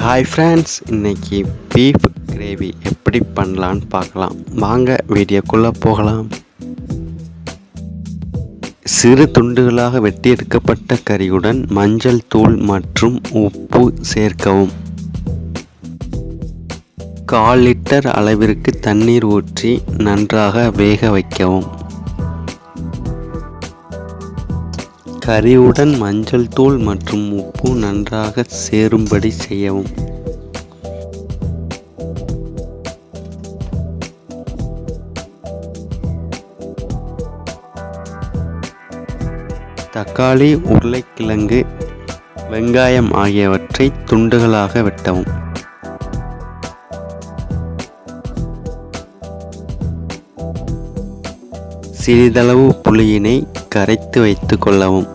Hi friends, இன்றைக்கி beef gravy எப்படி பண்ணலான்னு பார்க்கலாம். வாங்க வீடியோக்குள்ளே போகலாம். சிறு துண்டுகளாக வெட்டி எடுக்கப்பட்ட கறியுடன் மஞ்சள் தூள் மற்றும் உப்பு சேர்க்கவும். 1/4 லிட்டர் அளவிற்கு தண்ணீர் ஊற்றி நன்றாக வேக வைக்கவும். கறியுடன் மஞ்சள் தூள் மற்றும் உப்பு நன்றாக சேரும்படி செய்யவும். தக்காளி, உருளைக்கிழங்கு, வெங்காயம் ஆகியவற்றை துண்டுகளாக வெட்டவும். சிறிதளவு புளியினை கரைத்து வைத்து கொள்ளவும்.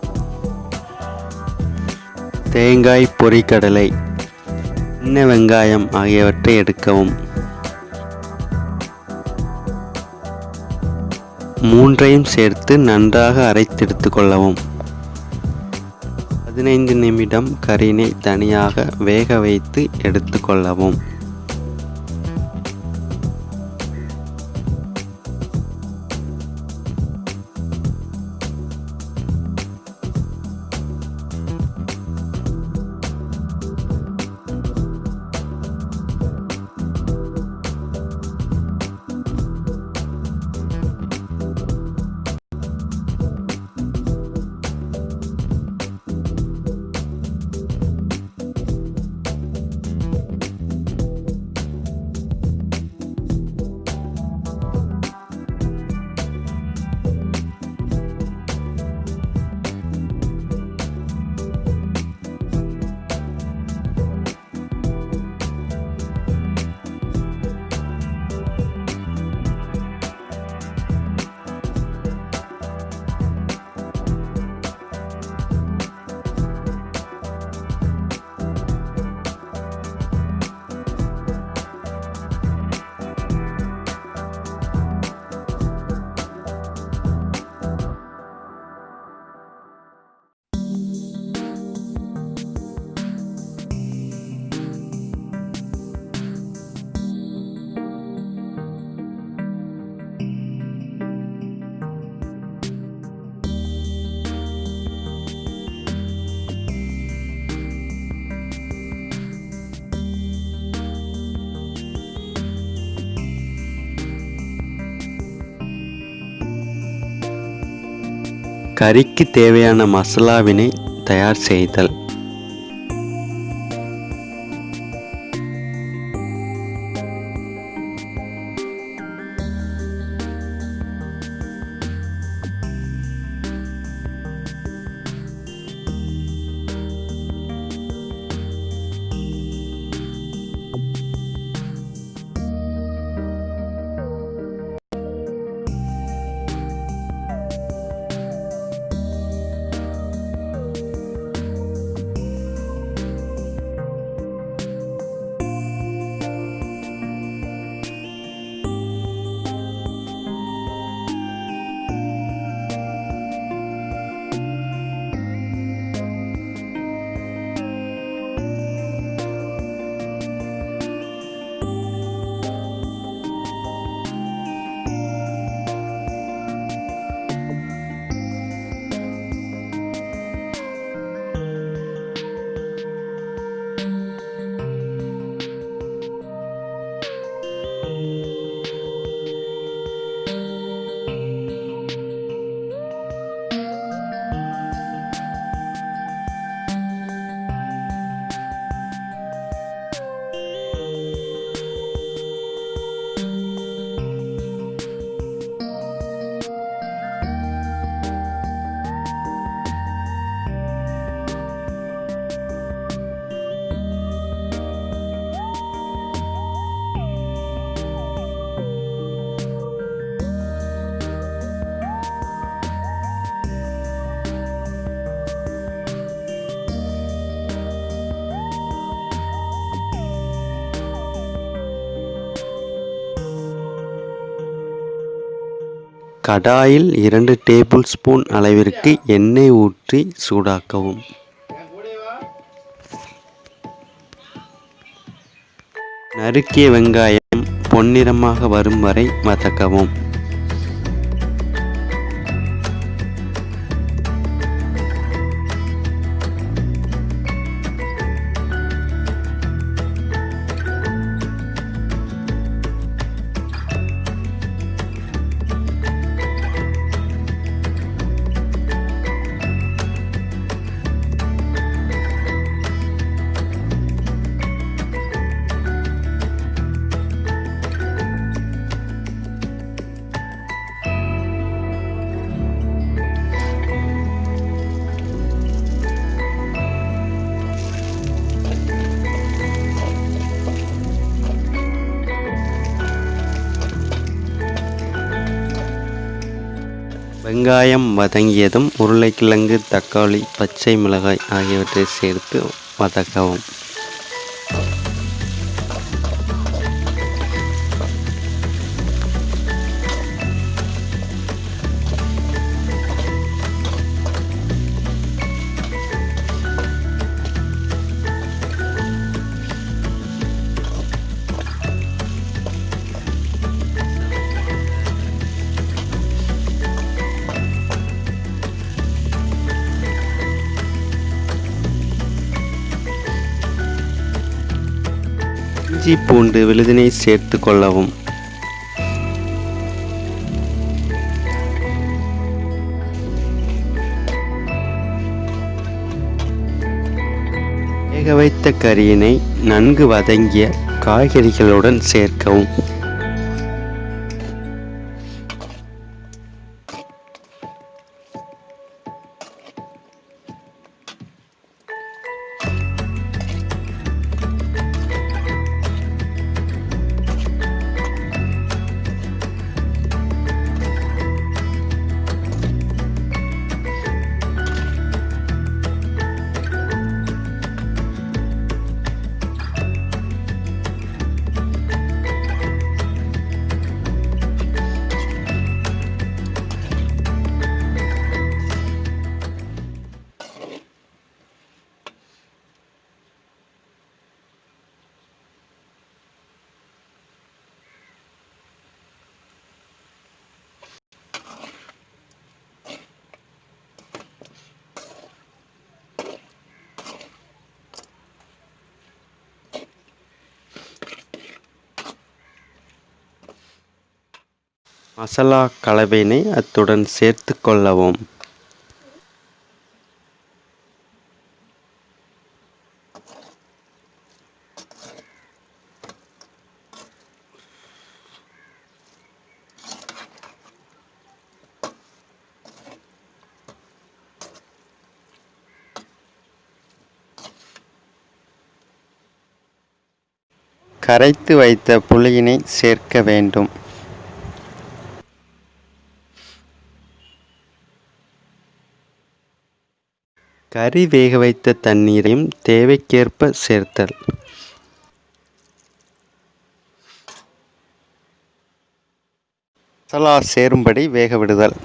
தேங்காய், பொரிக்கடலை, சின்ன வெங்காயம் ஆகியவற்றை எடுக்கவும். மூன்றையும் சேர்த்து நன்றாக அரைத்தெடுத்து கொள்ளவும். 15 நிமிடம் கறியினை தனியாக வேக வைத்து எடுத்து கொள்ளவும். கறிக்கு தேவையான மசாலாவினை தயார் செய்தல். கடாயில் 2 டேபிள் ஸ்பூன் அளவிற்கு எண்ணெய் ஊற்றி சூடாக்கவும். நறுக்கிய வெங்காயம் பொன்னிறமாக வரும் வரை வதக்கவும். வெங்காயம் வதங்கியதும் உருளைக்கிழங்கு, தக்காளி, பச்சை மிளகாய் ஆகியவற்றை சேர்த்து வதக்கவும். இஞ்சி பூண்டு விழுதினை சேர்த்து கொள்ளவும். வேக வைத்த கறியினை நன்கு வதங்கிய காய்கறிகளுடன் சேர்க்கவும். மசாலா கலவையினை அத்துடன் சேர்த்து கொள்ளவும். கரைத்து வைத்த புளியினை சேர்க்க வேண்டும். கறி வேக வைத்த தண்ணீரையும் தேவைக்கேற்ப சேர்த்தல். மசாலா சேரும்படி வேக விடுதல்.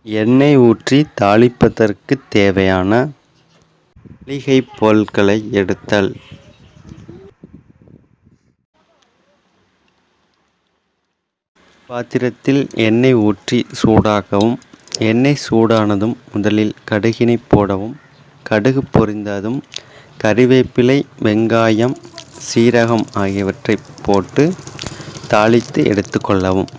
எண்ணெய் ஊற்றி தாளிப்பதற்கு தேவையான மளிகை பொருட்களை எடுத்தல். பாத்திரத்தில் எண்ணெய் ஊற்றி சூடாக்கவும். எண்ணெய் சூடானதும் முதலில் கடுகினை போடவும். கடுகு பொரிந்ததும் கறிவேப்பிலை, வெங்காயம், சீரகம் ஆகியவற்றை போட்டு தாளித்து எடுத்துக்கொள்ளவும்.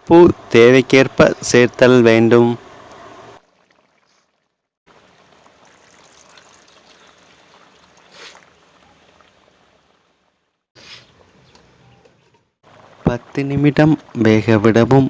உப்பு தேவைக்கேற்ப சேர்த்தல் வேண்டும். பத்து நிமிடம் வேகவிடவும்.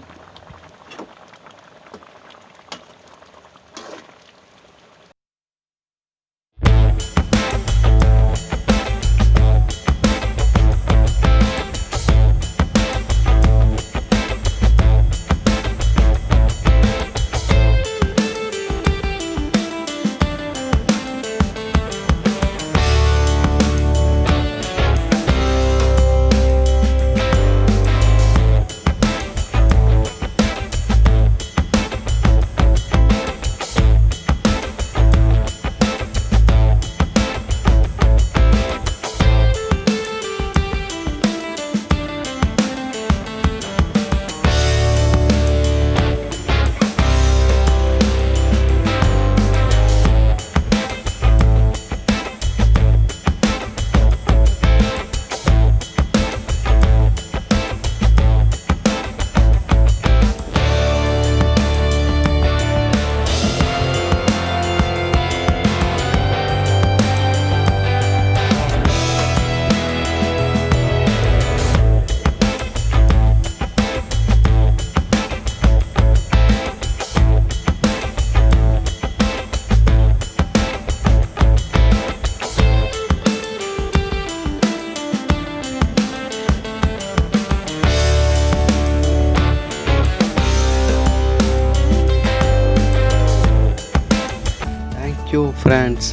Thank you friends.